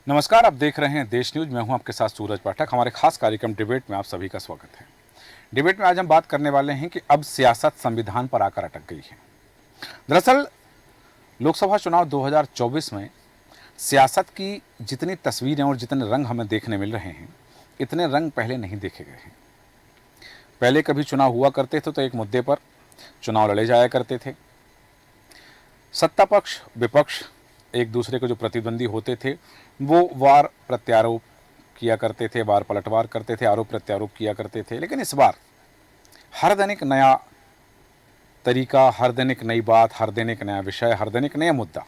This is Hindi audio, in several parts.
नमस्कार, आप देख रहे हैं देश न्यूज। मैं हूं आपके साथ सूरज पाठक। हमारे खास कार्यक्रम डिबेट में आप सभी का स्वागत है। डिबेट में आज हम बात करने वाले हैं कि अब सियासत संविधान पर आकर अटक गई है। दरअसल लोकसभा चुनाव 2024 में सियासत की जितनी तस्वीरें और जितने रंग हमें देखने मिल रहे हैं, इतने रंग पहले नहीं देखे गए हैं। पहले कभी चुनाव हुआ करते थे तो एक मुद्दे पर चुनाव लड़े जाया करते थे। सत्ता पक्ष विपक्ष एक दूसरे के जो प्रतिद्वंदी होते थे वो वार प्रत्यारोप किया करते थे, वार पलटवार करते थे, आरोप प्रत्यारोप किया करते थे। लेकिन इस बार हर दिन एक नया तरीका, हर दिन एक नई बात, हर दिन एक नया विषय, हर दिन एक नया मुद्दा।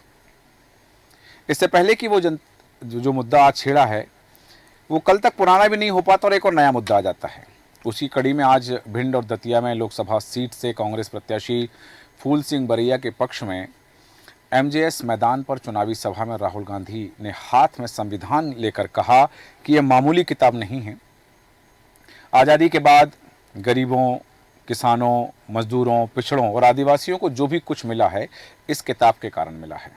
इससे पहले कि वो जो मुद्दा आज छेड़ा है वो कल तक पुराना भी नहीं हो पाता और एक और नया मुद्दा आ जाता है। उसी कड़ी में आज भिंड और दतिया में लोकसभा सीट से कांग्रेस प्रत्याशी फूल सिंह बरैया के पक्ष में एमजेएस मैदान पर चुनावी सभा में राहुल गांधी ने हाथ में संविधान लेकर कहा कि यह मामूली किताब नहीं है। आज़ादी के बाद गरीबों, किसानों, मजदूरों, पिछड़ों और आदिवासियों को जो भी कुछ मिला है इस किताब के कारण मिला है।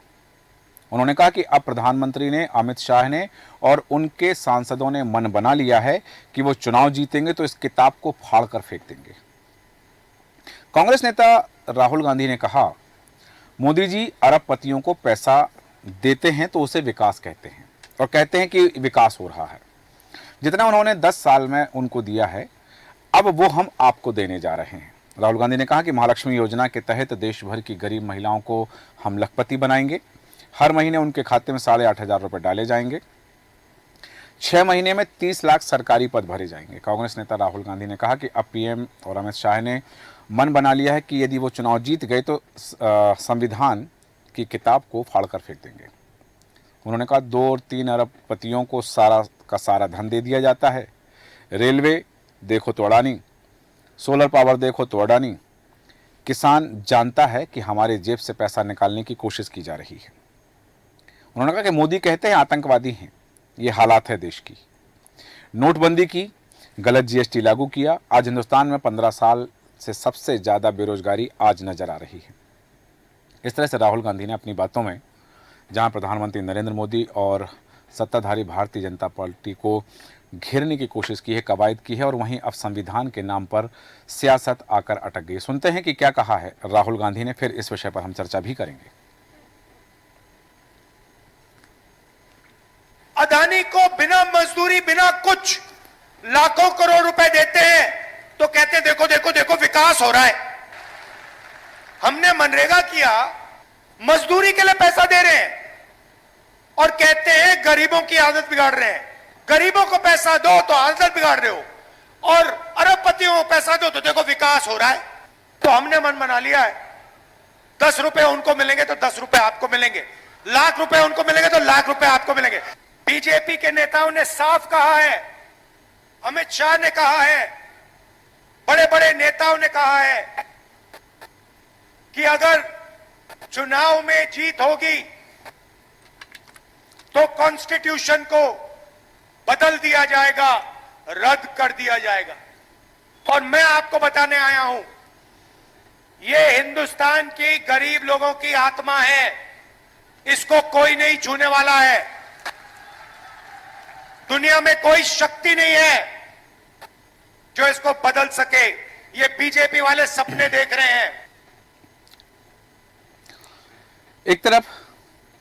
उन्होंने कहा कि अब प्रधानमंत्री ने, अमित शाह ने और उनके सांसदों ने मन बना लिया है कि वो चुनाव जीतेंगे तो इस किताब को फाड़ कर फेंक देंगे। कांग्रेस नेता राहुल गांधी ने कहा, मोदी जी अरबपतियों को पैसा देते हैं तो उसे विकास कहते हैं और कहते हैं कि विकास हो रहा है। जितना उन्होंने 10 साल में उनको दिया है अब वो हम आपको देने जा रहे हैं। राहुल गांधी ने कहा कि महालक्ष्मी योजना के तहत देश भर की गरीब महिलाओं को हम लखपति बनाएंगे। हर महीने उनके खाते में 8,500 रुपये डाले जाएंगे। 6 महीने में 30 लाख सरकारी पद भरे जाएंगे। कांग्रेस नेता राहुल गांधी ने कहा कि अब पीएम और अमित शाह ने मन बना लिया है कि यदि वो चुनाव जीत गए तो संविधान की किताब को फाड़ कर फेंक देंगे। उन्होंने कहा 2 और 3 अरबपतियों को सारा का सारा धन दे दिया जाता है। रेलवे देखो तो अडानी, सोलर पावर देखो तो अडानी। किसान जानता है कि हमारे जेब से पैसा निकालने की कोशिश की जा रही है। उन्होंने कहा कि मोदी कहते हैं आतंकवादी हैं। ये हालात है देश की। नोटबंदी की, गलत जीएसटी लागू किया। आज हिंदुस्तान में 15 साल से सबसे ज़्यादा बेरोजगारी आज नजर आ रही है। इस तरह से राहुल गांधी ने अपनी बातों में जहां प्रधानमंत्री नरेंद्र मोदी और सत्ताधारी भारतीय जनता पार्टी को घेरने की कोशिश की है, कवायद की है, और वहीं अब संविधान के नाम पर सियासत आकर अटक गई। सुनते हैं कि क्या कहा है राहुल गांधी ने, फिर इस विषय पर हम चर्चा भी करेंगे। अदानी को बिना मजदूरी, बिना कुछ लाखों करोड़ रुपए देते हैं तो कहते देखो देखो देखो विकास हो रहा है। हमने मनरेगा किया, मजदूरी के लिए पैसा दे रहे हैं और कहते हैं गरीबों की आदत बिगाड़ रहे हैं। गरीबों को पैसा दो तो आदत बिगाड़ रहे हो, और अरबपतियों को पैसा दो तो देखो विकास हो रहा है। तो हमने मन बना लिया है, 10 रुपए उनको मिलेंगे तो 10 रुपए आपको मिलेंगे, लाख रुपए उनको मिलेंगे तो लाख रुपए आपको मिलेंगे। बीजेपी के नेताओं ने साफ कहा है, अमित शाह ने कहा है, बड़े बड़े नेताओं ने कहा है कि अगर चुनाव में जीत होगी तो कॉन्स्टिट्यूशन को बदल दिया जाएगा, रद्द कर दिया जाएगा। और मैं आपको बताने आया हूं, यह हिंदुस्तान की गरीब लोगों की आत्मा है, इसको कोई नहीं छूने वाला है। दुनिया में कोई शक्ति नहीं है जो इसको बदल सके। ये बीजेपी वाले सपने देख रहे हैं। एक तरफ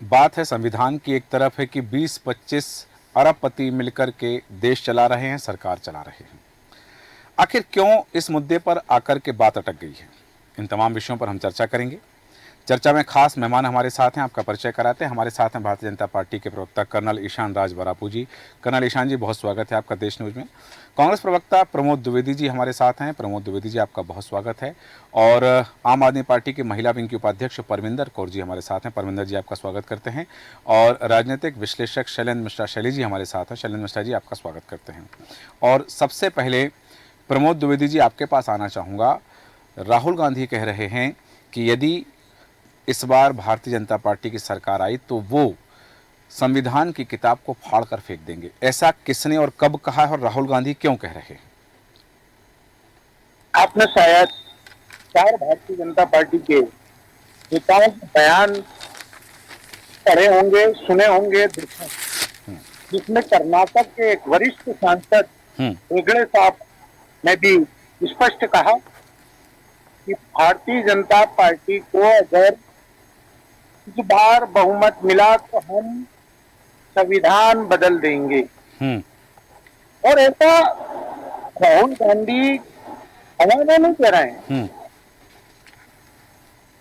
बात है संविधान की, एक तरफ है कि 20-25 अरबपति मिलकर के देश चला रहे हैं, सरकार चला रहे हैं। आखिर क्यों इस मुद्दे पर आकर के बात अटक गई है, इन तमाम विषयों पर हम चर्चा करेंगे। चर्चा में खास मेहमान हमारे साथ हैं, आपका परिचय कराते हैं। हमारे साथ हैं भारतीय जनता पार्टी के प्रवक्ता कर्नल ईशान राज बरापू जी। कर्नल ईशान जी, बहुत स्वागत है आपका देश न्यूज में। कांग्रेस प्रवक्ता प्रमोद द्विवेदी जी हमारे साथ हैं। प्रमोद द्विवेदी जी, आपका बहुत स्वागत है। और आम आदमी पार्टी की महिला विंग की उपाध्यक्ष परमिंदर कौर जी हमारे साथ हैं। परमिंदर जी, आपका स्वागत करते हैं। और राजनीतिक विश्लेषक शैलेंद्र मिश्रा शैली जी हमारे साथ हैं। शैलेंद्र मिश्रा जी, आपका स्वागत करते हैं। और सबसे पहले प्रमोद द्विवेदी जी, आपके पास आना चाहूँगा। राहुल गांधी कह रहे हैं कि यदि इस बार भारतीय जनता पार्टी की सरकार आई तो वो संविधान की किताब को फाड़ कर फेंक देंगे। ऐसा किसने और कब कहा है और राहुल गांधी क्यों कह रहे हैं? आपने शायद 4 भारतीय जनता पार्टी के नेताओं के बयान पढ़े होंगे, सुने होंगे, देखे। जिसमें कर्नाटक के एक वरिष्ठ सांसद हेगड़े साहब ने भी स्पष्ट कहा कि भारतीय जनता पार्टी को अगर इस बार बहुमत मिला तो हम संविधान बदल देंगे। और ऐसा राहुल गांधी हवा में नहीं कह रहे हैं।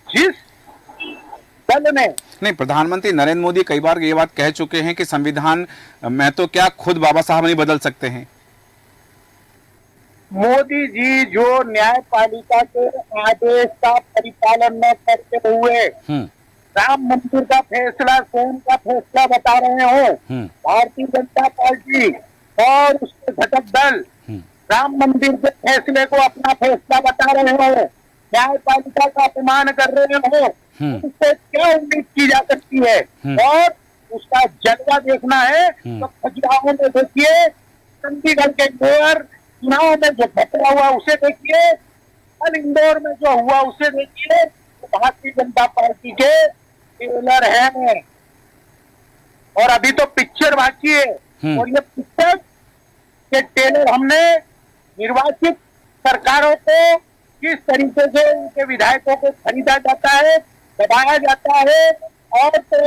जिस दल ने नहीं, प्रधानमंत्री नरेंद्र मोदी कई बार ये बात कह चुके हैं कि संविधान मैं तो क्या खुद बाबा साहब नहीं बदल सकते हैं। मोदी जी जो न्यायपालिका के आदेश का परिपालन न करते हुए राम मंदिर का फैसला स्वयं का फैसला बता रहे हो, भारतीय जनता पार्टी और उसके घटक दल राम मंदिर के फैसले को अपना फैसला बता रहे हो, न्यायपालिका का अपमान कर रहे हो, उससे क्या उम्मीद की जा सकती है। और उसका जलवा देखना है तो खजुराहो में देखिए, चंडीगढ़ के मेयर चुनाव में जो घटना हुआ उसे देखिए, कल इंदौर में जो हुआ उसे देखिए। तो भारतीय जनता पार्टी के टेलर हैं और अभी तो पिक्चर बाकी है। और ये पिक्चर के टेलर हमने निर्वाचित सरकारों को किस तरीके से उनके विधायकों को खरीदा जाता है, दबाया जाता है, और तो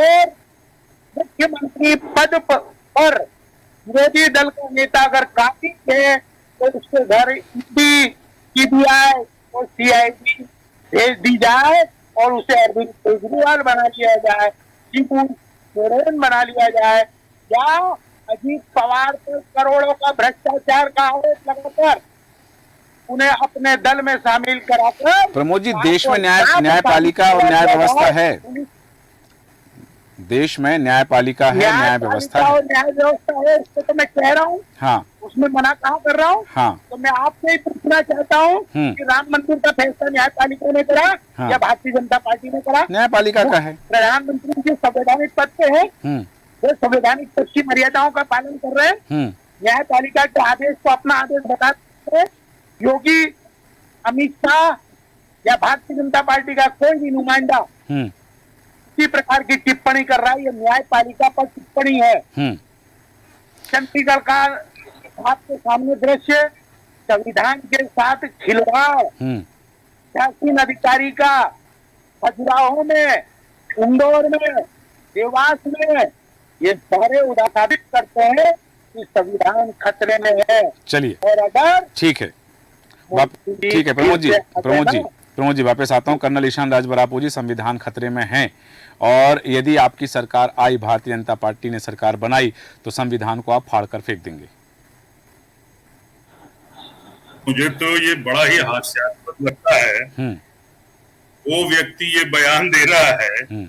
मुख्यमंत्री पद पर विरोधी दल का नेता अगर काफी है तो उसके घर ईडी, सीबीआई और सीआईडी भेज दी जाए और उसे अरविंद केजरीवाल बना लिया जाए, शिबू सोरेन बना लिया जाए, या अजीत पवार पर करोड़ों का भ्रष्टाचार का आरोप लगाकर उन्हें अपने दल में शामिल कराकर। प्रमोद जी, देश में न्यायपालिका और न्याय व्यवस्था है, देश में न्यायपालिका है, न्याय व्यवस्था है, और न्याय व्यवस्था है, उसको तो मैं कह रहा हूँ। हाँ, उसमें मना कहाँ कर रहा हूँ। हाँ, तो मैं आपसे ही पूछना चाहता हूँ कि राम मंदिर का फैसला न्यायपालिका ने करा या भारतीय जनता पार्टी ने करा? न्यायपालिका का है। प्रधानमंत्री जी संवैधानिक पद पे है, वो संवैधानिक पद की मर्यादाओं का पालन कर रहे हैं, न्यायपालिका के आदेश को अपना आदेश बताते हैं। योगी, अमित शाह या भारतीय जनता पार्टी का कोई भी नुमाइंदा इसी प्रकार की टिप्पणी कर रहा है, ये न्यायपालिका पर टिप्पणी है। चंडीगढ़ का आपके सामने दृश्य, संविधान के साथ खिलवाड़, शासन अधिकारी का खजुराहो में, इंदौर में, देवास में, ये सारे उदाहरित करते हैं कि संविधान खतरे में है। चलिए, और अगर ठीक है, ठीक है प्रमोद जी वापस आता हूँ। कर्नल ईशान राजबरापू जी, संविधान खतरे में है और यदि आपकी सरकार आई, भारतीय जनता पार्टी ने सरकार बनाई, तो संविधान को आप फाड़ कर फेंक देंगे? मुझे तो ये बड़ा ही हास्यास्पद लगता है। वो व्यक्ति ये बयान दे रहा है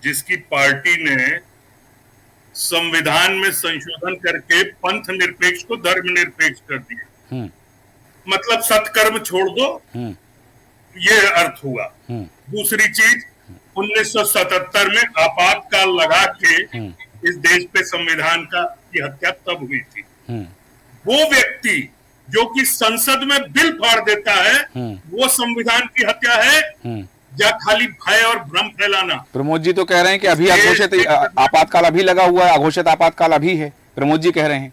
जिसकी पार्टी ने संविधान में संशोधन करके पंथ निरपेक्ष को धर्म निरपेक्ष कर दिया। मतलब सत्कर्म छोड़ दो, ये अर्थ हुआ। दूसरी चीज, 1977 में आपातकाल लगा के इस देश पे संविधान की हत्या तब हुई थी। वो व्यक्ति जो कि संसद में बिल फाड़ देता है, वो संविधान की हत्या है या खाली भय और भ्रम फैलाना? प्रमोद जी तो कह रहे हैं कि अभी अघोषित आपातकाल अभी लगा हुआ है, अघोषित आपातकाल अभी है, प्रमोद जी कह रहे हैं।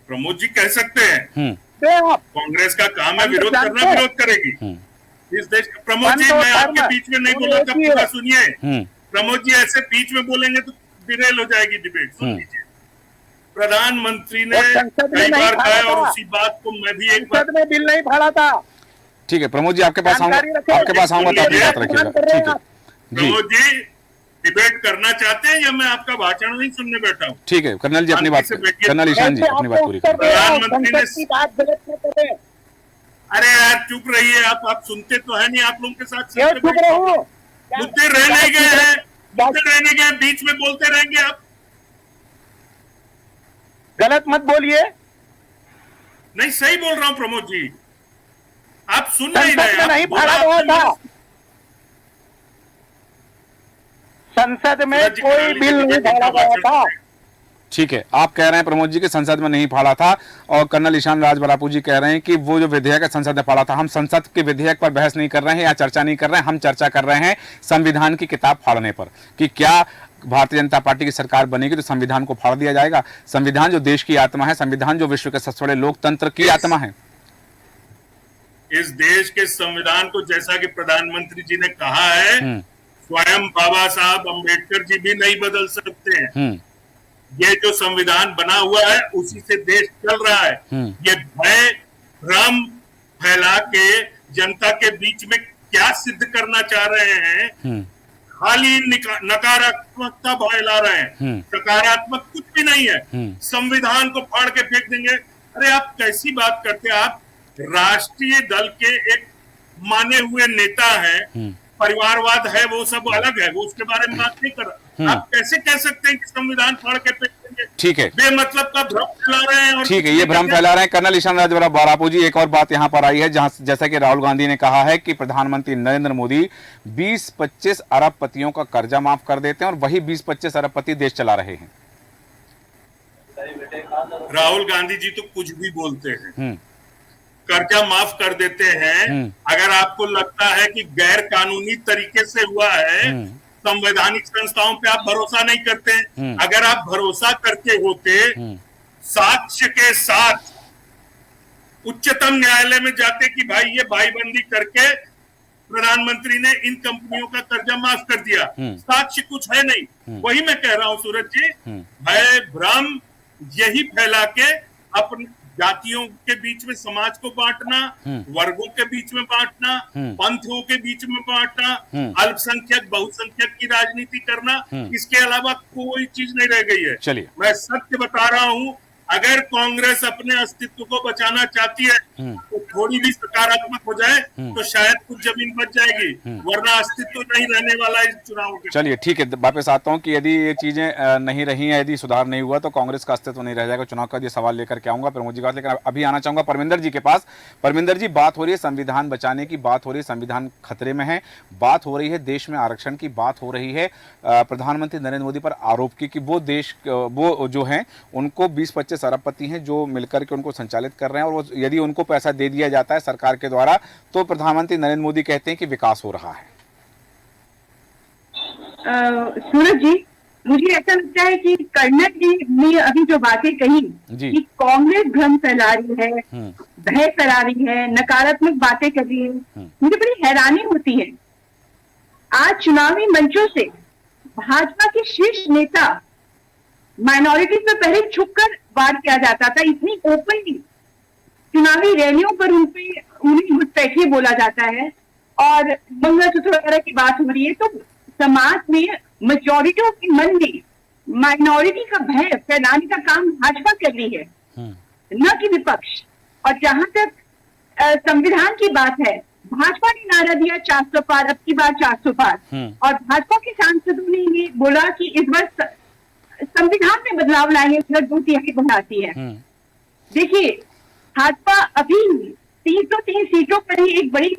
प्रमोद जी कह सकते हैं, कांग्रेस का काम है विरोध करना, विरोध करेगी इस देश का। प्रमोद जी, मैं आपके बीच में नहीं बोला था, पूरा सुनिए। प्रमोद जी ऐसे बीच में बोलेंगे तो डिरेल हो जाएगी डिबेट। सुन लीजिए, प्रधानमंत्री ने कई बार कहा और उसी बात को मैं भी एक बार में बिल नहीं फाड़ा था। ठीक है प्रमोद जी, आपके पास आऊंगा तो अपनी बात रखिएगा। ठीक है प्रमोद जी, डिबेट करना चाहते हैं या मैं आपका भाषण नहीं सुनने बैठा हूँ? ठीक है कर्नल जी, अपनी बात, कर्नल ईशान जी अपनी बात पूरी करें। प्रधानमंत्री ने, अरे यार चुप रहिए आप सुनते तो है नहीं, आप लोगों के साथ मुद्दे रहने गए हैं, मुद्दे रहने गए, बीच में बोलते रहेंगे आप। गलत मत बोलिए। नहीं, सही बोल रहा हूँ प्रमोद जी, आप सुन नहीं रहे। नहीं फाड़ा हुआ था संसद में, कोई बिल नहीं फाड़ा गया था। ठीक है, आप कह रहे हैं प्रमोद जी के संसद में नहीं फाड़ा था, और कर्नल ईशान राजबरापू जी कह रहे हैं कि वो जो विधेयक है संसद ने फाड़ा था। हम संसद के विधेयक पर बहस नहीं कर रहे हैं या चर्चा नहीं कर रहे हैं, हम चर्चा कर रहे हैं संविधान की किताब फाड़ने पर, कि क्या भारतीय जनता पार्टी की सरकार बनेगी तो संविधान को फाड़ दिया जाएगा। संविधान जो देश की आत्मा है, संविधान जो विश्व के सबसे बड़े लोकतंत्र की आत्मा है। इस देश के संविधान को, जैसा कि प्रधानमंत्री जी ने कहा है, स्वयं बाबा साहब अम्बेडकर जी भी नहीं बदल सकते हैं। ये जो संविधान बना हुआ है उसी से देश चल रहा है। ये भय भ्रम फैला के जनता के बीच में क्या सिद्ध करना चाह रहे हैं? खाली नकारात्मकता फैला रहे हैं, सकारात्मक कुछ भी नहीं है। संविधान को फाड़ के फेंक देंगे। अरे आप कैसी बात करते हैं? आप राष्ट्रीय दल के एक माने हुए नेता हैं, परिवारवाद है वो सब अलग है, वो उसके बारे में बात नहीं कर रहा। आप कैसे कह सकते हैं कि संविधान फाड़ के फेंक देंगे? ठीक है, बेमतलब का भ्रम फैला रहे हैं। और ठीक है, ये भ्रम फैला रहे हैं। कर्नल ईशान राजवरा बारापू जी, एक और बात यहाँ पर आई है, जहां जैसा कि राहुल गांधी ने कहा है कि प्रधानमंत्री नरेंद्र मोदी 20-25 अरबपतियों का कर्जा माफ कर देते हैं और वही 20-25 अरबपति देश चला रहे हैं। राहुल गांधी जी तो कुछ भी बोलते हैं, कर्जा माफ कर देते हैं। अगर आपको लगता है कि गैर कानूनी तरीके से हुआ है, संवैधानिक संस्थाओं पे आप भरोसा नहीं करते। अगर आप भरोसा करते होते, साक्ष्य के साथ उच्चतम न्यायालय में जाते कि भाई ये भाईबंदी करके प्रधानमंत्री ने इन कंपनियों का कर्जा माफ कर दिया, साक्ष्य कुछ है नहीं। वही मैं कह रहा हूं सूरज जी, भय भ्रम यही फैला के अपने जातियों के बीच में समाज को बांटना, वर्गों के बीच में बांटना, पंथों के बीच में बांटना, अल्पसंख्यक बहुसंख्यक की राजनीति करना, इसके अलावा कोई चीज नहीं रह गई है। चलिए, मैं सत्य बता रहा हूं, अगर कांग्रेस अपने अस्तित्व को बचाना चाहती है तो थोड़ी भी सकारात्मक हो जाए तो शायद कुछ जमीन बच जाएगी, वरना अस्तित्व नहीं रहने वाला इस चुनाव के। चलिए ठीक है, वापस आता हूं कि यदि ये चीजें नहीं रही हैं, यदि सुधार नहीं हुआ तो कांग्रेस का अस्तित्व नहीं रह जाएगा चुनाव का। ये सवाल लेकर के आऊंगा प्रमोद जी का, लेकिन अभी आना चाहूंगा परमिंदर जी के पास। परमिंदर जी, बात हो रही है संविधान बचाने की, बात हो रही है संविधान खतरे में है, बात हो रही है देश में आरक्षण की, बात हो रही है प्रधानमंत्री नरेंद्र मोदी पर आरोप की कि वो जो है उनको 20-25 अरबपति हैं जो मिलकर के उनको संचालित कर रहे हैं, और वो यदि उनको पैसा दे दिया जाता है सरकार के द्वारा तो प्रधानमंत्री नरेंद्र मोदी कहते हैं कि विकास हो रहा है। सूरज जी, मुझे ऐसा लगता है कि कर्नल जी ने अभी जो बातें कही कि कांग्रेस भ्रम फैला रही है, भय फैला रही है, नकारात्मक बातें कर रही है, मुझे बड़ी हैरानी होती है। आज चुनावी मंचों से भाजपा के शीर्ष नेता माइनॉरिटीज में पहले छुपकर वार किया जाता था, इतनी ओपनली चुनावी रैलियों पर उन्हें घुसपैठिए बोला जाता है और मंगलसूत्र वगैरह की बात हो रही है, तो समाज में मेजॉरिटी के मन में माइनॉरिटी का भय फैलाने का काम भाजपा कर रही है, न कि विपक्ष। और जहां तक संविधान की बात है, भाजपा ने नारा दिया 400 पार, अब की बार 400 पार, और भाजपा के सांसदों ने ये बोला कि इस बार संविधान में बदलाव लाएंगे, 2/3 बढ़ाती है। देखिए, भाजपा अभी 303 सीटों पर ही एक बड़ी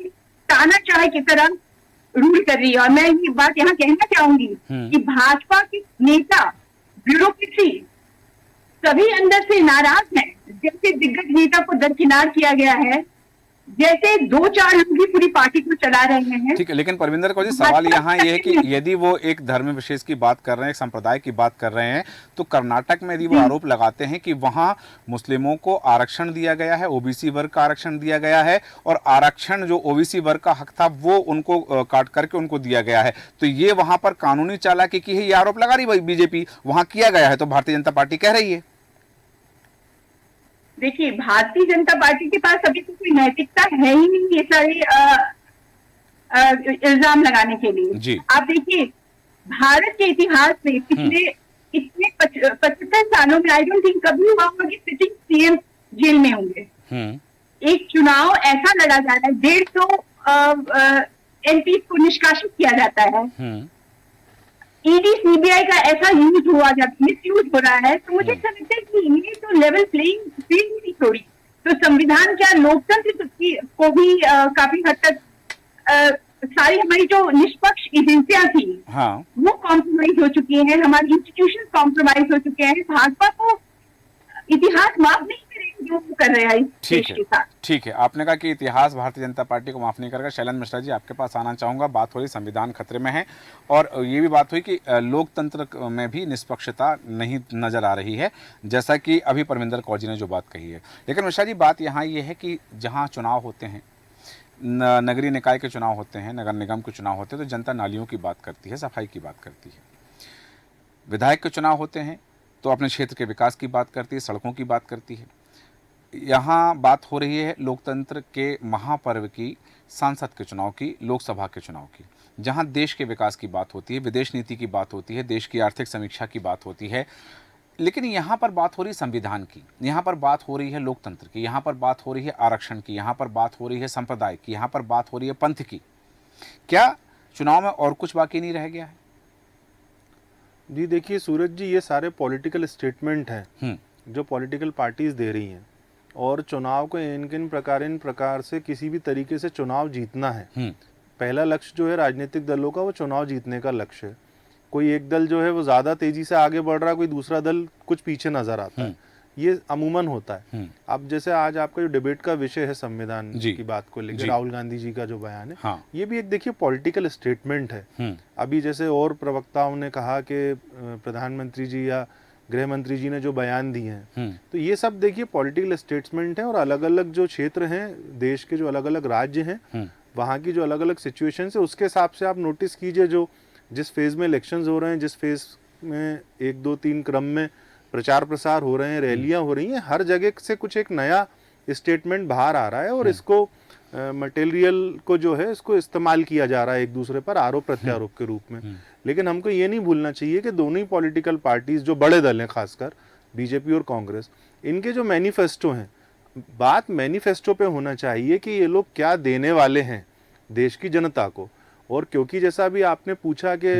तानाशाही की तरह रूल कर रही है। और मैं ये बात यहाँ कहना चाहूंगी कि भाजपा के नेता, ब्यूरोक्रेसी सभी अंदर से नाराज हैं। जैसे दिग्गज नेता को दरकिनार किया गया है, जैसे 2-4 लोग ही पूरी पार्टी को चला रहे हैं। ठीक है, लेकिन परमिंदर को जी सवाल यहाँ ये है कि यदि वो एक धर्म विशेष की बात कर रहे हैं, एक संप्रदाय की बात कर रहे हैं, तो कर्नाटक में यदि वो आरोप लगाते हैं कि वहाँ मुस्लिमों को आरक्षण दिया गया है, ओबीसी वर्ग का आरक्षण दिया गया है, और आरक्षण जो ओबीसी वर्ग का हक था वो उनको काट करके उनको दिया गया है, तो ये वहाँ पर कानूनी चालाकी की है, ये आरोप लगा रही बीजेपी, वहाँ किया गया है तो भारतीय जनता पार्टी कह रही है। देखिए, भारतीय जनता पार्टी के पास अभी तो कोई नैतिकता है ही नहीं ये सारे इल्जाम लगाने के लिए। आप देखिए, भारत के इतिहास में पिछले इतने 75 सालों में आई डोंट थिंक कभी हुआ होगा कि सिटिंग सीएम जेल में होंगे। एक चुनाव ऐसा लड़ा जा रहा है, 150 एमपी को निष्कासित किया जाता है, ईडी सीबीआई का ऐसा यूज हुआ, मिसयूज हो रहा है, तो मुझे ऐसा लगता है कि ये तो लेवल प्लेइंग फील्ड नहीं छोड़ी, तो संविधान क्या लोकतंत्र को भी काफी हद तक सारी हमारी जो निष्पक्ष एजेंसियां थी वो कॉम्प्रोमाइज हो चुकी हैं, हमारे इंस्टीट्यूशन कॉम्प्रोमाइज हो चुके हैं। भाजपा को इतिहास माफ नहीं करेगा क्यों कर रहे हैं इस देश के साथ। ठीक है, आपने कहा कि इतिहास भारतीय जनता पार्टी को माफ नहीं करेगा। शैलेंद्र मिश्रा जी, आपके पास आना चाहूँगा। बात हो रही संविधान खतरे में है, और ये भी बात हुई कि लोकतंत्र में भी निष्पक्षता नहीं नजर आ रही है, जैसा कि अभी परमिंदर कौर जी ने जो बात कही है। लेकिन मिश्रा जी, बात यहाँ ये है कि जहाँ चुनाव होते हैं, नगरीय निकाय के चुनाव होते हैं, नगर निगम के चुनाव होते हैं, तो जनता नालियों की बात करती है, सफाई की बात करती है। विधायक के चुनाव होते हैं तो अपने क्षेत्र के विकास की बात करती है, सड़कों की बात करती है। यहाँ बात हो रही है लोकतंत्र के महापर्व की, सांसद के चुनाव की, लोकसभा के चुनाव की, जहाँ देश के विकास की बात होती है, विदेश नीति की बात होती है, देश की आर्थिक समीक्षा की बात होती है। लेकिन यहाँ पर बात हो रही संविधान की, यहाँ पर बात हो रही है लोकतंत्र की, यहाँ पर बात हो रही है आरक्षण की, यहाँ पर बात हो रही है संप्रदाय की, यहाँ पर बात हो रही है पंथ की। क्या चुनाव में और कुछ बाकी नहीं रह गया है? जी देखिए सूरज जी, ये सारे पॉलिटिकल स्टेटमेंट हैं जो पॉलिटिकल पार्टीज दे रही हैं, और चुनाव को इन प्रकार से किसी भी तरीके से चुनाव जीतना है। पहला लक्ष्य जो है राजनीतिक दलों का, वो चुनाव जीतने का लक्ष्य है। कोई एक दल जो है वो ज्यादा तेजी से आगे बढ़ रहा है, कोई दूसरा दल कुछ पीछे नजर आता है, ये अमूमन होता है। अब जैसे आज आपका जो डिबेट का विषय है संविधान की बात को लेकर, राहुल गांधी जी का जो बयान है, ये भी एक देखिए पॉलिटिकल स्टेटमेंट है। अभी जैसे और प्रवक्ताओं ने कहा कि प्रधानमंत्री जी या गृह मंत्री जी ने जो बयान दिए हैं, तो ये सब देखिए पॉलिटिकल स्टेटमेंट है। और अलग अलग जो क्षेत्र हैं देश के, जो अलग अलग राज्य हैं, वहाँ की जो अलग अलग सिचुएशन है, उसके हिसाब से आप नोटिस कीजिए, जो जिस फेज में इलेक्शंस हो रहे हैं, जिस फेज में 1, 2, 3 क्रम में प्रचार प्रसार हो रहे हैं, रैलियां हो रही हैं, हर जगह से कुछ एक नया स्टेटमेंट बाहर आ रहा है, और इसको मटेरियल को जो है इसको इस्तेमाल किया जा रहा है एक दूसरे पर आरोप प्रत्यारोप के रूप में। लेकिन हमको ये नहीं भूलना चाहिए कि दोनों ही पॉलिटिकल पार्टीज, जो बड़े दल हैं, खासकर बीजेपी और कांग्रेस, इनके जो मैनिफेस्टो हैं, बात मैनिफेस्टो पे होना चाहिए कि ये लोग क्या देने वाले हैं देश की जनता को। और क्योंकि जैसा भी आपने पूछा कि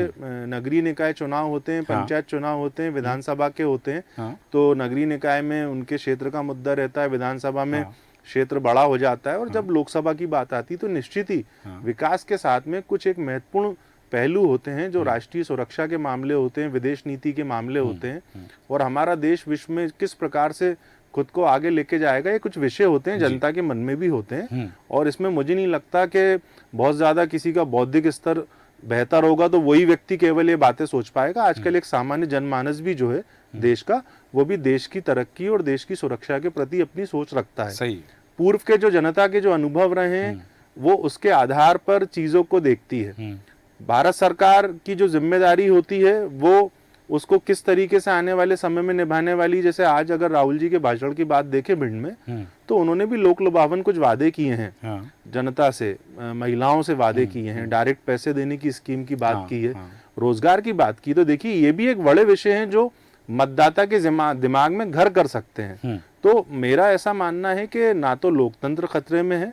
नगरीय निकाय चुनाव होते हैं, पंचायत चुनाव होते हैं, विधानसभा के होते हैं, तो नगरीय निकाय में उनके क्षेत्र का मुद्दा रहता है, विधानसभा में क्षेत्र बड़ा हो जाता है, और जब लोकसभा की बात आती है तो निश्चित ही विकास के साथ में कुछ एक महत्वपूर्ण पहलू होते हैं, जो राष्ट्रीय सुरक्षा के मामले होते हैं, विदेश नीति के मामले होते हैं, और हमारा देश विश्व में किस प्रकार से खुद को आगे लेके जाएगा, ये कुछ विषय होते हैं, जनता के मन में भी होते हैं। और इसमें मुझे नहीं लगता कि बहुत ज्यादा किसी का बौद्धिक स्तर बेहतर होगा तो वही व्यक्ति केवल ये बातें सोच पाएगा। आजकल एक सामान्य जनमानस भी जो है देश का, वो भी देश की तरक्की और देश की सुरक्षा के प्रति अपनी सोच रखता है। सही। पूर्व के जो जनता के जो अनुभव रहे हैं, वो उसके आधार पर चीजों को देखती है। भारत सरकार की जो जिम्मेदारी होती है, वो उसको किस तरीके से आने वाले समय में निभाने वाली। जैसे आज अगर राहुल जी के भाषण की बात देखें भिंड में, तो उन्होंने भी लोक लुभावन कुछ वादे किए हैं, जनता से, महिलाओं से वादे किए हैं, डायरेक्ट पैसे देने की स्कीम की बात की है, रोजगार की बात की। तो देखिए ये भी एक बड़े विषय हैं जो मतदाता के दिमाग में घर कर सकते हैं। तो मेरा ऐसा मानना है कि ना तो लोकतंत्र खतरे में है,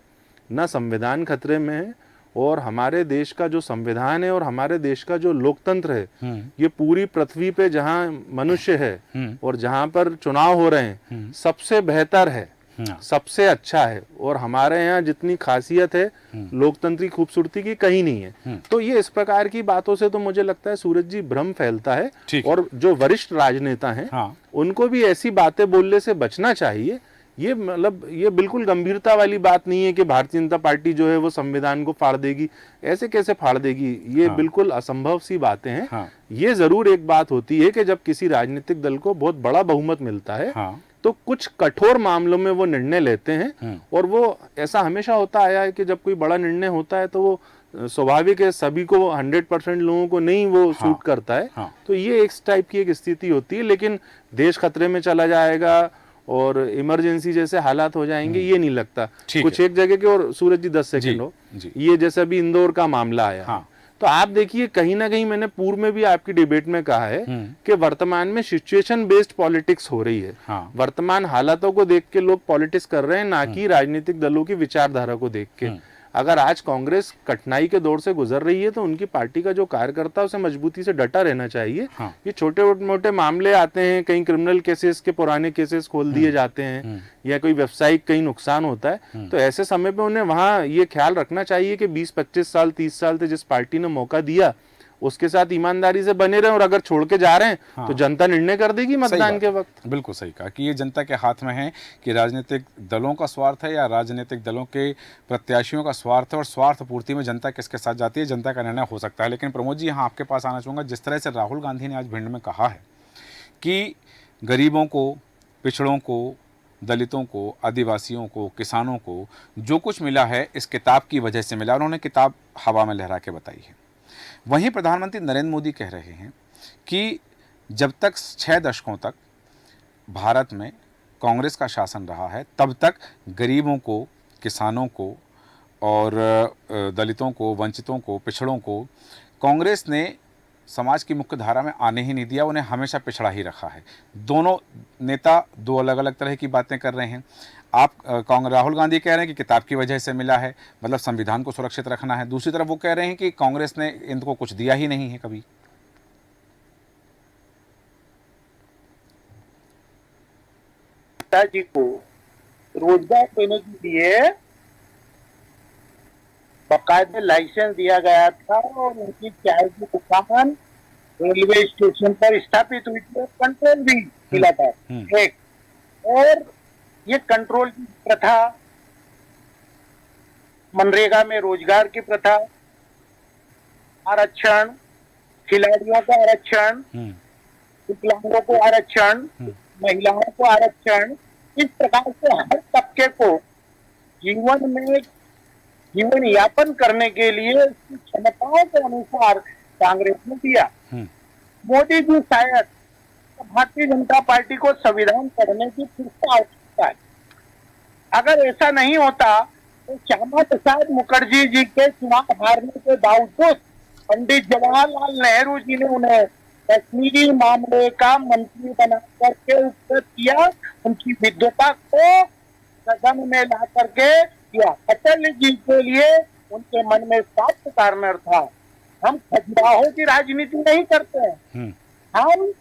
ना संविधान खतरे में है, और हमारे देश का जो संविधान है और हमारे देश का जो लोकतंत्र है, ये पूरी पृथ्वी पे जहाँ मनुष्य है और जहाँ पर चुनाव हो रहे हैं, सबसे बेहतर है, सबसे अच्छा है। और हमारे यहाँ जितनी खासियत है लोकतंत्र की खूबसूरती की, कहीं नहीं है। तो ये इस प्रकार की बातों से तो मुझे लगता है सूरज जी भ्रम फैलता है, और जो वरिष्ठ राजनेता हैं उनको भी ऐसी बातें बोलने से बचना चाहिए। ये मतलब ये बिल्कुल गंभीरता वाली बात नहीं है कि भारतीय जनता पार्टी जो है वो संविधान को फाड़ देगी। ऐसे कैसे फाड़ देगी, ये बिल्कुल असंभव सी बातें हैं। ये जरूर एक बात होती है कि जब किसी राजनीतिक दल को बहुत बड़ा बहुमत मिलता है, तो कुछ कठोर मामलों में वो निर्णय लेते हैं, और वो ऐसा हमेशा होता आया है कि जब कोई बड़ा निर्णय होता है तो वो स्वाभाविक है, सभी को 100% लोगों को नहीं वो सूट करता है। तो ये एक टाइप की एक स्थिति होती है। लेकिन देश खतरे में चला जाएगा और इमरजेंसी जैसे हालात हो जाएंगे, ये नहीं लगता। कुछ एक जगह के, और सूरज जी 10 सेकंड हो, ये जैसे अभी इंदौर का मामला आया, तो आप देखिए कहीं ना कहीं मैंने पूर्व में भी आपकी डिबेट में कहा है कि वर्तमान में सिचुएशन बेस्ड पॉलिटिक्स हो रही है। वर्तमान हालातों को देख के लोग पॉलिटिक्स कर रहे हैं, ना कि राजनीतिक दलों की विचारधारा को देख के। अगर आज कांग्रेस कठिनाई के दौर से गुजर रही है, तो उनकी पार्टी का जो कार्यकर्ता है उसे मजबूती से डटा रहना चाहिए। ये छोटे मोटे मामले आते हैं, कहीं क्रिमिनल केसेस के पुराने केसेस खोल दिए जाते हैं, या कोई व्यवसायिक कहीं नुकसान होता है, तो ऐसे समय पे उन्हें वहां ये ख्याल रखना चाहिए कि 20-25 साल 30 साल से जिस पार्टी ने मौका दिया उसके साथ ईमानदारी से बने रहें, और अगर छोड़ के जा रहे हैं तो जनता निर्णय कर देगी मतदान के वक्त। बिल्कुल सही कहा कि ये जनता के हाथ में है कि राजनीतिक दलों का स्वार्थ है या राजनीतिक दलों के प्रत्याशियों का स्वार्थ है, और स्वार्थ पूर्ति में जनता किसके साथ जाती है, जनता का निर्णय हो सकता है। लेकिन प्रमोद जी, यहाँ आपके पास आना चाहूँगा। जिस तरह से राहुल गांधी ने आज भिंड में कहा है कि गरीबों को, पिछड़ों को, दलितों को, आदिवासियों को, किसानों को जो कुछ मिला है इस किताब की वजह से मिला, उन्होंने किताब हवा में लहरा के बताई है। वहीं प्रधानमंत्री नरेंद्र मोदी कह रहे हैं कि जब तक 6 दशकों तक भारत में कांग्रेस का शासन रहा है तब तक गरीबों को, किसानों को और दलितों को, वंचितों को, पिछड़ों को कांग्रेस ने समाज की मुख्य धारा में आने ही नहीं दिया, उन्हें हमेशा पिछड़ा ही रखा है। दोनों नेता दो अलग अलग तरह की बातें कर रहे हैं। आप राहुल गांधी कह रहे हैं कि किताब की वजह से मिला है, मतलब संविधान को सुरक्षित रखना है। दूसरी तरफ वो कह रहे हैं कि कांग्रेस ने इनको कुछ दिया ही नहीं है कभी। जी को रोजगार देने के लिए बाकायदे लाइसेंस दिया गया था और उनकी चाय की दुकान रेलवे स्टेशन पर स्थापित हुई थी, कंट्रोल भी मिला था। एक और ये कंट्रोल की प्रथा, मनरेगा में रोजगार की प्रथा, आरक्षण, खिलाड़ियों का आरक्षण, विकलांगों को आरक्षण, महिलाओं को आरक्षण, इस प्रकार से हर तबके को जीवन में जीवन यापन करने के लिए उसकी क्षमताओं के अनुसार कांग्रेस ने दिया। मोदी जी शायद भारतीय जनता पार्टी को संविधान पढ़ने की फिर से आवश्यकता है। अगर ऐसा नहीं होता तो श्यामा प्रसाद मुखर्जी जी के चुनाव हारने के बावजूद पंडित जवाहरलाल नेहरू जी ने उन्हें कश्मीरी मामले का मंत्री बना करके उपस्थित किया, उनकी विद्वता को सदन में ला करके किया। अटल जी के लिए उनके मन में साफ कार्नर था। हम खजुराहो की राजनीति नहीं करते, हम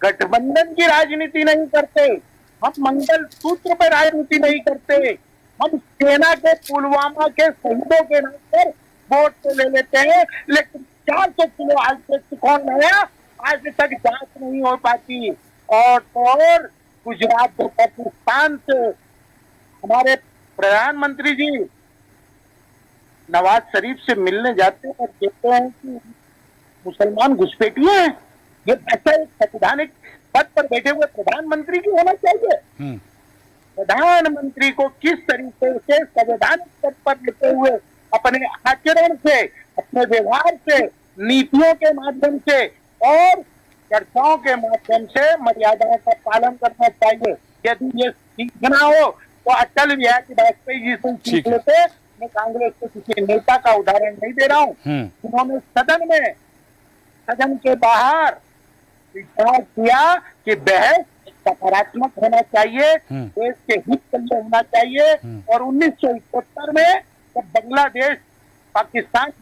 गठबंधन की राजनीति नहीं करते, हम मंगल सूत्र पर राजनीति नहीं करते, हम सेना के पुलवामा के शहीदों के नाम पर वोट तो ले लेते हैं, लेकिन 400 किलो आज तक कौन लाया, आज तक जांच नहीं हो पाती। और तो और गुजरात से, पाकिस्तान से हमारे प्रधानमंत्री जी नवाज शरीफ से मिलने जाते हैं और कहते हैं कि मुसलमान घुसपैठिए हैं। ये ऐसा एक संवैधानिक पद पर बैठे हुए प्रधानमंत्री की होना चाहिए। प्रधानमंत्री को किस तरीके से संवैधानिक पद पर बैठे हुए अपने आचरण से, अपने व्यवहार से, नीतियों के माध्यम से और चर्चाओं के माध्यम से मर्यादाओं का पालन करना चाहिए। यदि ये सीखना हो तो अटल बिहारी वाजपेयी जी से सीख लेते। मैं कांग्रेस के किसी नेता का उदाहरण नहीं दे रहा हूँ, उन्होंने सदन में, सदन के बाहर विचार किया कि बहस सकारात्मक होना चाहिए, देश के हित के लिए होना चाहिए। और 1971 में जब बांग्लादेश पाकिस्तान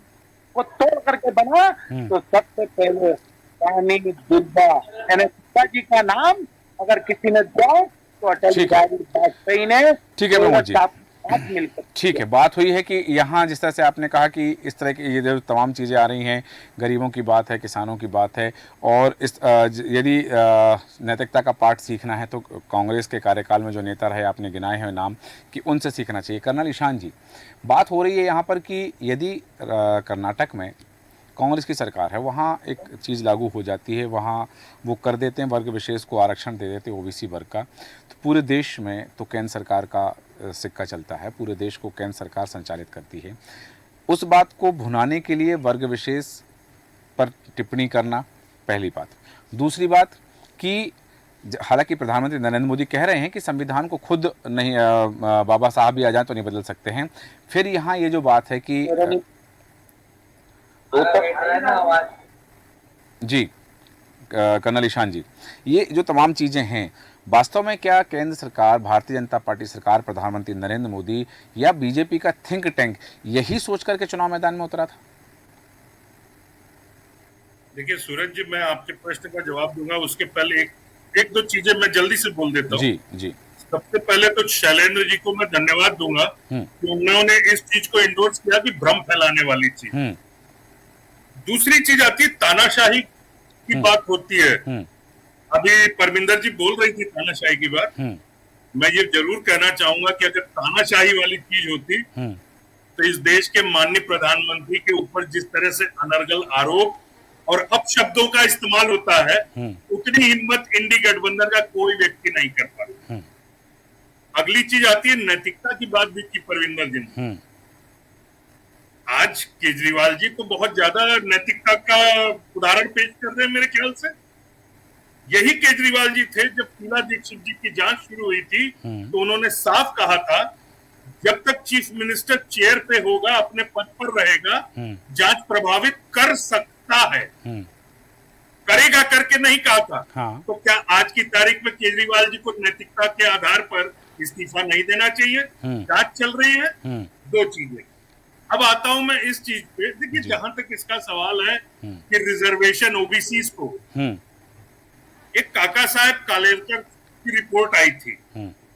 को तोड़ करके बना तो सबसे पहले रानी दुर्गा यानी जी का नाम अगर किसी ने दिया तो अटल बिहारी वाजपेयी ने। ठीक है प्रमोद जी, ठीक है। बात हुई है कि यहाँ जिस तरह से आपने कहा कि इस तरह की ये जो तमाम चीज़ें आ रही हैं, गरीबों की बात है, किसानों की बात है, और इस यदि नैतिकता का पाठ सीखना है तो कांग्रेस के कार्यकाल में जो नेता रहे आपने गिनाए हैं नाम, कि उनसे सीखना चाहिए। कर्नल ईशान जी, बात हो रही है यहाँ पर कि यदि कर्नाटक में कांग्रेस की सरकार है, वहाँ एक चीज़ लागू हो जाती है, वहाँ वो कर देते हैं, वर्ग विशेष को आरक्षण दे देते हैं, ओबीसी वर्ग का, तो पूरे देश में तो केंद्र सरकार का सिक्का चलता है, पूरे देश को केंद्र सरकार संचालित करती है। उस बात को भुनाने के लिए वर्ग विशेष पर टिप्पणी करना पहली बात। दूसरी बात कि हालांकि प्रधानमंत्री नरेंद्र मोदी कह रहे हैं कि संविधान को खुद नहीं, बाबा साहब भी आ जाए तो नहीं बदल सकते हैं। फिर यहाँ ये जो बात है कि जी कर्नल ईशान जी, ये जो तमाम चीज़ें हैं, वास्तव में क्या केंद्र सरकार, भारतीय जनता पार्टी सरकार, प्रधानमंत्री नरेंद्र मोदी या बीजेपी का थिंक टैंक यही सोच करके चुनाव मैदान में उतरा था? देखिए सूरज जी, मैं आपके प्रश्न का जवाब दूंगा, उसके पहले एक दो चीजें मैं जल्दी से बोल देता हूँ। जी जी। सबसे पहले तो शैलेंद्र जी को मैं धन्यवाद दूंगा कि उन्होंने इस चीज को इंडोर्स किया कि भ्रम फैलाने वाली चीज। दूसरी चीज आती है तानाशाही की बात होती है। अभी परमिंदर जी बोल रही थी तानाशाही की बात। मैं ये जरूर कहना चाहूंगा कि अगर तानाशाही वाली चीज होती तो इस देश के माननीय प्रधानमंत्री के ऊपर जिस तरह से अनर्गल आरोप और अपशब्दों का इस्तेमाल होता है, उतनी हिम्मत इंडी गठबंधन का कोई व्यक्ति नहीं कर पाता। अगली चीज आती है नैतिकता की बात भी की परविंदर जी ने। आज केजरीवाल जी तो बहुत ज्यादा नैतिकता का उदाहरण पेश कर रहे हैं मेरे ख्याल से। यही केजरीवाल जी थे जब शीला दीक्षित जी की जांच शुरू हुई थी तो उन्होंने साफ कहा था जब तक चीफ मिनिस्टर चेयर पे होगा, अपने पद पर रहेगा, जांच प्रभावित कर सकता है, करेगा करके नहीं कहा था। हाँ। तो क्या आज की तारीख में केजरीवाल जी को नैतिकता के आधार पर इस्तीफा नहीं देना चाहिए? जांच चल रही है। दो चीजें। अब आता हूं मैं इस चीज पे, देखिए जहां तक इसका सवाल है कि रिजर्वेशन ओबीसी को, एक काका साहब कालेलकर की रिपोर्ट आई थी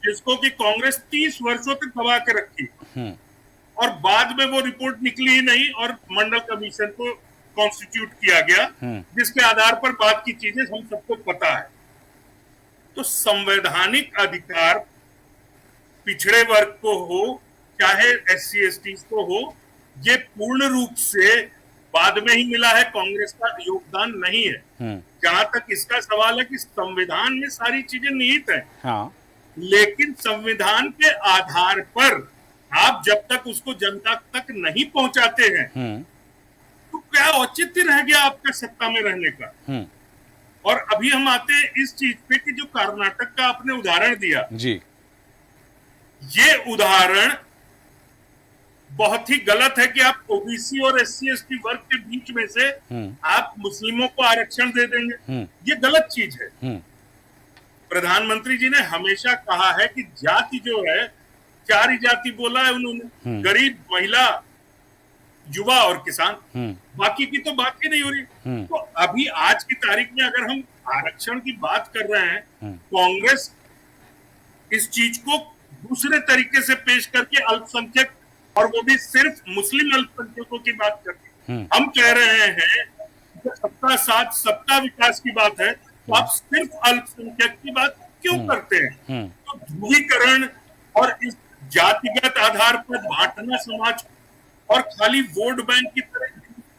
जिसको कि कांग्रेस 30 वर्षों तक दबा के रखी और बाद में वो रिपोर्ट निकली ही नहीं और मंडल कमीशन को कॉन्स्टिट्यूट किया गया जिसके आधार पर बात की चीजें हम सबको पता है। तो संवैधानिक अधिकार पिछड़े वर्ग को हो चाहे SC ST को हो, ये पूर्ण रूप से बाद में ही मिला है, कांग्रेस का योगदान नहीं है। जहां तक इसका सवाल है कि संविधान में सारी चीजें निहित है। हाँ। लेकिन संविधान के आधार पर आप जब तक उसको जनता तक नहीं पहुंचाते हैं तो क्या औचित्य रह गया आपका सत्ता में रहने का। और अभी हम आते हैं इस चीज पे कि जो कर्नाटक का आपने उदाहरण दिया जी, ये उदाहरण बहुत ही गलत है कि आप ओबीसी और SC ST वर्ग के बीच में से आप मुस्लिमों को आरक्षण दे देंगे, ये गलत चीज है। प्रधानमंत्री जी ने हमेशा कहा है कि जाति जो है, 4 ही जाति बोला है उन्होंने, गरीब, महिला, युवा और किसान, बाकी की तो बात ही नहीं हो रही। तो अभी आज की तारीख में अगर हम आरक्षण की बात कर रहे हैं, कांग्रेस इस चीज को दूसरे तरीके से पेश करके अल्पसंख्यक और वो भी सिर्फ मुस्लिम अल्पसंख्यकों की बात करती है। हम कह रहे हैं सबका साथ सबका विकास की बात है तो आप सिर्फ अल्पसंख्यक की बात क्यों करते हैं? तो ध्रुवीकरण और इस जातिगत आधार पर बांटना समाज और खाली वोट बैंक की तरह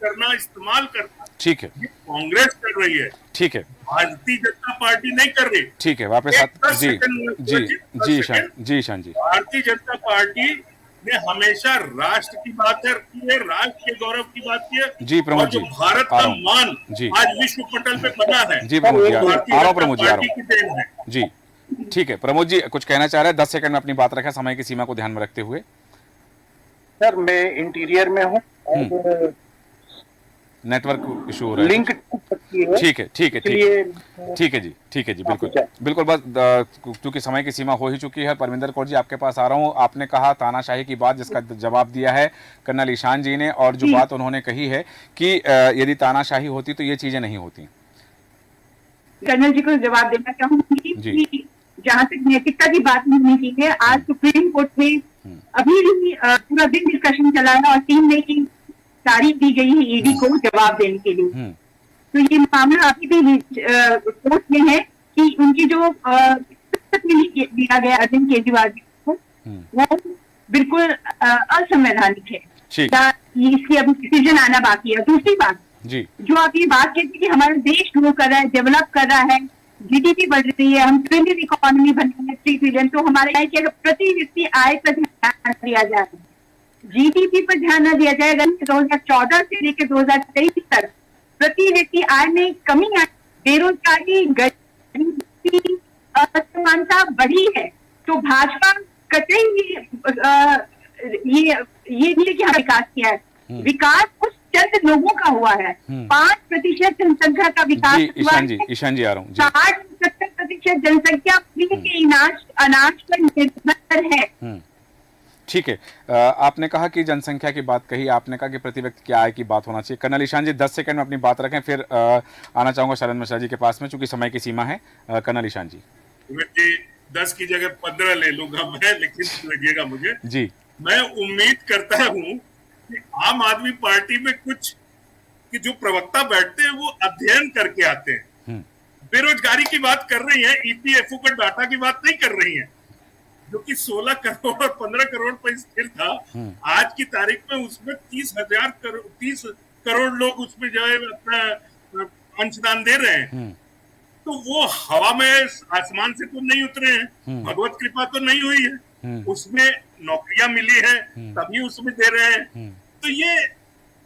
करना, इस्तेमाल करना, ठीक है, ये कांग्रेस कर रही है। ठीक है, भारतीय जनता पार्टी नहीं कर रही। ठीक है, वापस जी जी जी ईशान जी, भारतीय जनता पार्टी ने हमेशा राष्ट्र की बात की है, राष्ट्र के गौरव की बात की है जी। प्रमोद जी, भारत का मान आज विश्व पटल पे बना है जी। प्रमोद जी, ठीक है। प्रमोद जी कुछ कहना चाह रहे हैं? 10 सेकंड में अपनी बात रखें, समय की सीमा को ध्यान में रखते हुए। सर मैं इंटीरियर में हूँ, नेटवर्क इशू हो रहा है, लिंक ठीक है ठीक है ठीक है जी, ठीक है जी, बिल्कुल बिल्कुल। बस क्योंकि समय की सीमा हो ही चुकी है, परमिंदर कौर जी आपके पास आ रहा हूँ। आपने कहा तानाशाही की बात, जिसका जवाब दिया है कर्नल ईशान जी ने, और जो बात उन्होंने कही है कि यदि तानाशाही होती तो ये चीजें नहीं होती। कर्नल जी को जवाब देना चाहूंगी। जहाँ तक नैतिकता की बात नहीं की है, आज सुप्रीम कोर्ट में अभी पूरा दिन डिस्कशन चला है और 3 मई की तारीख दी गई है ईडी को जवाब देने के लिए। तो ये मामला अभी भी कोर्ट में है कि उनकी जो दिया गया अरविंद केजरीवाल जी को, वो बिल्कुल असंवैधानिक है। इसकी अभी डिसीजन आना बाकी है। दूसरी बात जी, जो आप ये बात कहते हैं कि हमारा देश ग्रो कर रहा है, डेवलप कर रहा है, GDP बढ़ रही है, हम ट्रिलियन इकोनॉमी बन रही है, 3 ट्रिलियन, तो हमारे प्रति व्यक्ति आय पर ध्यान दिया जाए, GDP पर ध्यान न दिया जाएगा। 2014 से लेकर 2023 तक प्रति व्यक्ति आय में कमी आई, बेरोजगारी, गरीबी, असमानता बढ़ी है। तो भाजपा कतई ये नहीं कि विकास किया है, विकास कुछ चंद लोगों का हुआ है। 5% जनसंख्या का विकास हुआ है। ईशान जी आ रहा हूँ। 60-70% जनसंख्या फ्री के अनाज पर निर्भर है। ठीक है, आपने कहा कि जनसंख्या की बात कही, आपने कहा कि प्रति व्यक्ति की आय की बात होना चाहिए। कर्नल ईशान जी 10 सेकंड में अपनी बात रखें, फिर आना चाहूंगा शैलेंद्र मिश्रा जी के पास में, चूंकि समय की सीमा है। कर्नल ईशान जी 10 की जगह 15 ले लूंगा मैं, लेकिन लगिएगा मुझे जी। मैं उम्मीद करता हूं कि आम आदमी पार्टी में कुछ कि जो प्रवक्ता बैठते हैं वो अध्ययन करके आते हैं। बेरोजगारी की बात कर रही है, ईपीएफओ का डाटा की बात नहीं कर रही है, जो कि 16 करोड़ और 15 करोड़ पर स्थिर था, आज की तारीख में उसमें 30 करोड़ लोग उसमें जो है अपना अंशदान दे रहे हैं। तो वो हवा में आसमान से तो नहीं उतरे हैं, भगवत कृपा तो नहीं हुई है, उसमें नौकरियां मिली है तभी उसमें दे रहे हैं। तो ये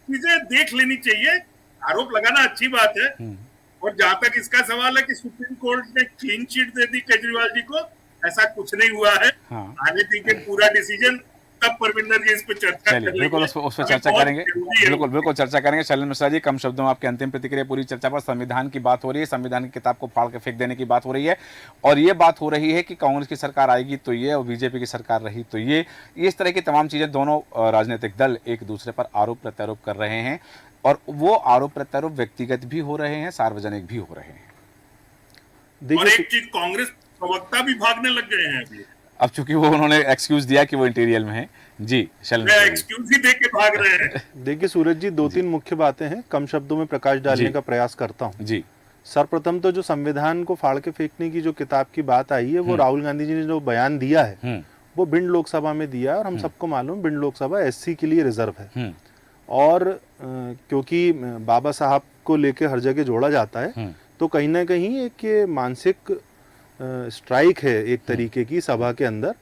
चीजें देख लेनी चाहिए। आरोप लगाना अच्छी बात है, और जहां तक इसका सवाल है कि सुप्रीम कोर्ट ने क्लीन चिट दे दी केजरीवाल जी को, ऐसा कुछ नहीं हुआ है। आने दीजिए पूरा डिसीजन, तब परविंदर जी इस पे चर्चा करेंगे। बिल्कुल उस पर चर्चा करेंगे, बिल्कुल चर्चा करेंगे। शैलेंद्र मिश्रा जी, कम शब्दों में आपकी अंतिम प्रतिक्रिया पूरी चर्चा पर। संविधान की बात हो रही है, संविधान की किताब को फाड़ के फेंक देने की बात हो रही है, और ये बात हो रही है कि कांग्रेस की सरकार आएगी तो ये, और बीजेपी की सरकार रही तो ये, इस तरह की तमाम चीजें दोनों राजनीतिक दल एक दूसरे पर आरोप प्रत्यारोप कर रहे हैं, और वो आरोप प्रत्यारोप व्यक्तिगत भी हो रहे हैं, सार्वजनिक भी हो रहे हैं। और एक चीज, कांग्रेस प्रवक्ता भी भागने लग गए हैं अभी। अब चूंकि वो उन्होंने एक्सक्यूज दिया कि वो इंटीरियल में है। जी शैलेंद्र, एक्सक्यूज ही दे के भाग रहे हैं। देखिए सूरज जी, दो तीन मुख्य बातें हैं, कम शब्दों में प्रकाश डालने का प्रयास करता हूं। जी, सर्वप्रथम तो जो संविधान को फाड़ के फेंकने की जो किताब की बात आई है, वो राहुल गांधी जी ने जो बयान दिया है वो भिंड लोकसभा में दिया है, और हम सबको मालूम भिंड लोकसभा एससी के लिए रिजर्व है, और क्योंकि बाबा साहब को लेके हर जगह जोड़ा जाता है, तो कहीं ना कहीं एक ये मानसिक स्ट्राइक है एक तरीके की सभा के अंदर,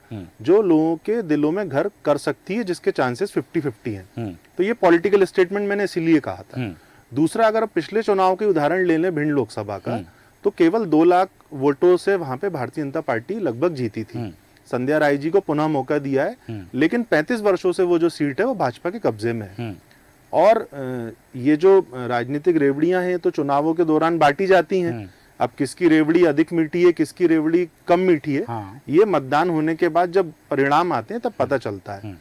जो लोगों के दिलों में घर कर सकती है, जिसके चांसेस 50-50 हैं। तो ये पॉलिटिकल स्टेटमेंट मैंने इसीलिए कहा था। दूसरा, अगर पिछले चुनाव के उदाहरण ले लें भिंड लोकसभा का, तो केवल 2 लाख वोटों से वहां पे भारतीय जनता पार्टी लगभग जीती थी। संध्या राय जी को पुनः मौका दिया है, लेकिन 35 वर्षों से वो जो सीट है वो भाजपा के कब्जे में है। और ये जो राजनीतिक रेवड़ियां हैं तो चुनावों के दौरान बांटी जाती हैं। अब किसकी रेवड़ी अधिक मीठी है, किसकी रेवड़ी कम मीठी है, ये मतदान होने के बाद जब परिणाम आते हैं तब पता चलता है।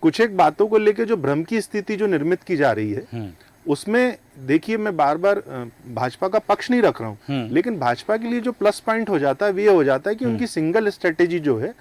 कुछ एक बातों को लेकर जो भ्रम की स्थिति जो निर्मित की जा रही है, उसमें देखिए, मैं बार बार भाजपा का पक्ष नहीं रख रहा हूँ, लेकिन भाजपा के लिए जो प्लस पॉइंट हो जाता है वो ये हो जाता है कि उनकी सिंगल स्ट्रेटेजी जो है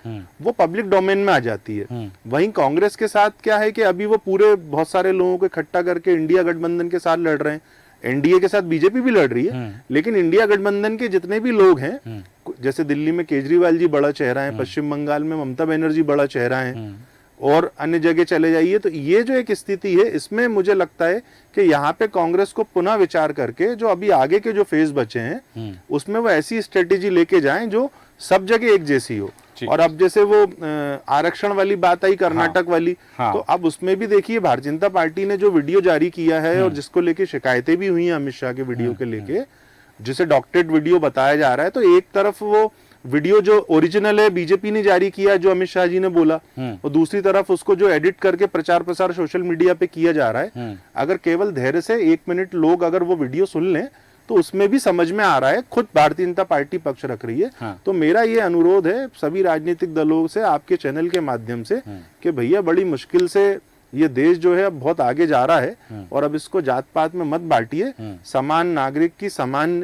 वो पब्लिक डोमेन में आ जाती है। वहीं कांग्रेस के साथ क्या है कि अभी वो पूरे बहुत सारे लोगों को इकट्ठा करके इंडिया गठबंधन के साथ लड़ रहे हैं। एनडीए के साथ बीजेपी भी लड़ रही है, लेकिन इंडिया गठबंधन के जितने भी लोग हैं, जैसे दिल्ली में केजरीवाल जी बड़ा चेहरा है, पश्चिम बंगाल में ममता बनर्जी बड़ा चेहरा है, और अन्य जगह चले जाइए, तो ये जो एक स्थिति है, इसमें मुझे लगता है कि यहाँ पे कांग्रेस को पुनः विचार करके जो अभी आगे के जो फेज बचे हैं उसमें वो ऐसी स्ट्रेटेजी लेके जाएं जो सब जगह एक जैसी हो। और अब जैसे वो आरक्षण वाली बात आई, कर्नाटक वाली, तो अब उसमें भी देखिए भारतीय जनता पार्टी ने जो वीडियो जारी किया है, और जिसको लेके शिकायतें भी हुई हैं अमित शाह के वीडियो के लेके, जिसे डॉक्टरेट वीडियो बताया जा रहा है, तो एक तरफ वो वीडियो जो ओरिजिनल है बीजेपी ने जारी किया जो अमित शाह जी ने बोला, और दूसरी तरफ उसको जो एडिट करके प्रचार प्रसार सोशल मीडिया पे किया जा रहा है। अगर केवल धैर्य से 1 मिनट लोग अगर वो वीडियो सुन लें तो उसमें भी समझ में आ रहा है, खुद भारतीय जनता पार्टी पक्ष रख रही है। तो मेरा ये अनुरोध है सभी राजनीतिक दलों से, आपके चैनल के माध्यम से, कि भैया बड़ी मुश्किल से ये देश जो है अब बहुत आगे जा रहा है, और अब इसको जात पात में मत बांटिए, समान नागरिक की समान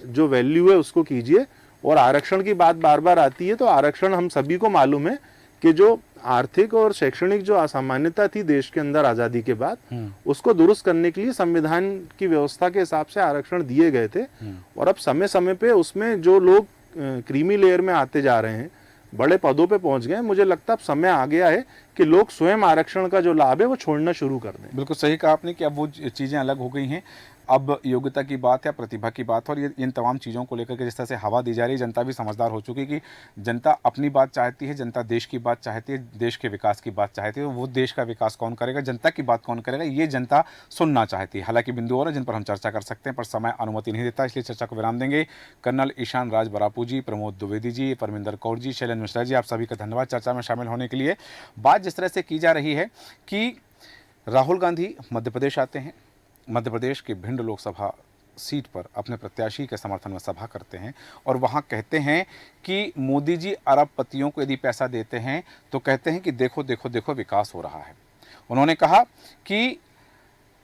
जो वैल्यू है उसको कीजिए। और आरक्षण की बात बार बार आती है, तो आरक्षण हम सभी को मालूम है कि जो आर्थिक और शैक्षणिक जो असामान्यता थी देश के अंदर आजादी के बाद, उसको दुरुस्त करने के लिए संविधान की व्यवस्था के हिसाब से आरक्षण दिए गए थे। और अब समय समय पे उसमें जो लोग क्रीमी लेयर में आते जा रहे हैं, बड़े पदों पे पहुंच गए, मुझे लगता है अब समय आ गया है कि लोग स्वयं आरक्षण का जो लाभ है वो छोड़ना शुरू कर दें। बिल्कुल सही कहा आपने कि अब वो चीज़ें अलग हो गई हैं, अब योग्यता की बात है, प्रतिभा की बात है, और ये इन तमाम चीज़ों को लेकर के जिस तरह से हवा दी जा रही है, जनता भी समझदार हो चुकी है कि जनता अपनी बात चाहती है, जनता देश की बात चाहती है, देश के विकास की बात चाहती है। वो देश का विकास कौन करेगा, जनता की बात कौन करेगा, ये जनता सुनना चाहती है। हालांकि बिंदु और है जिन पर हम चर्चा कर सकते हैं, पर समय अनुमति नहीं देता, इसलिए चर्चा को विराम देंगे। कर्नल ईशान राज बरापू जी, प्रमोद द्विवेदी जी, परमिंदर कौर जी, शैलेंद्र मिश्रा जी, आप सभी का धन्यवाद चर्चा में शामिल होने के लिए। बात जिस तरह से की जा रही है कि राहुल गांधी मध्य प्रदेश आते हैं, मध्य प्रदेश के भिंड लोकसभा सीट पर अपने प्रत्याशी के समर्थन में सभा करते हैं, और वहां कहते हैं कि मोदी जी अरबपतियों को यदि पैसा देते हैं तो कहते हैं कि देखो देखो देखो विकास हो रहा है। उन्होंने कहा कि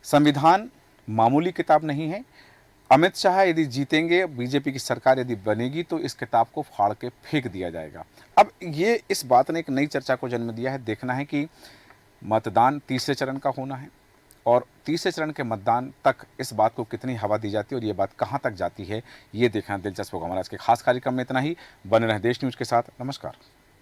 संविधान मामूली किताब नहीं है, अमित शाह यदि जीतेंगे, बीजेपी की सरकार यदि बनेगी, तो इस किताब को फाड़ के फेंक दिया जाएगा। अब ये इस बात ने एक नई चर्चा को जन्म दिया है। देखना है कि मतदान तीसरे चरण का होना है, और तीसरे चरण के मतदान तक इस बात को कितनी हवा दी जाती है और ये बात कहाँ तक जाती है, ये देखना दिलचस्प होगा। हमारा आज के खास कार्यक्रम में इतना ही। बने रहें देश न्यूज़ के साथ। नमस्कार।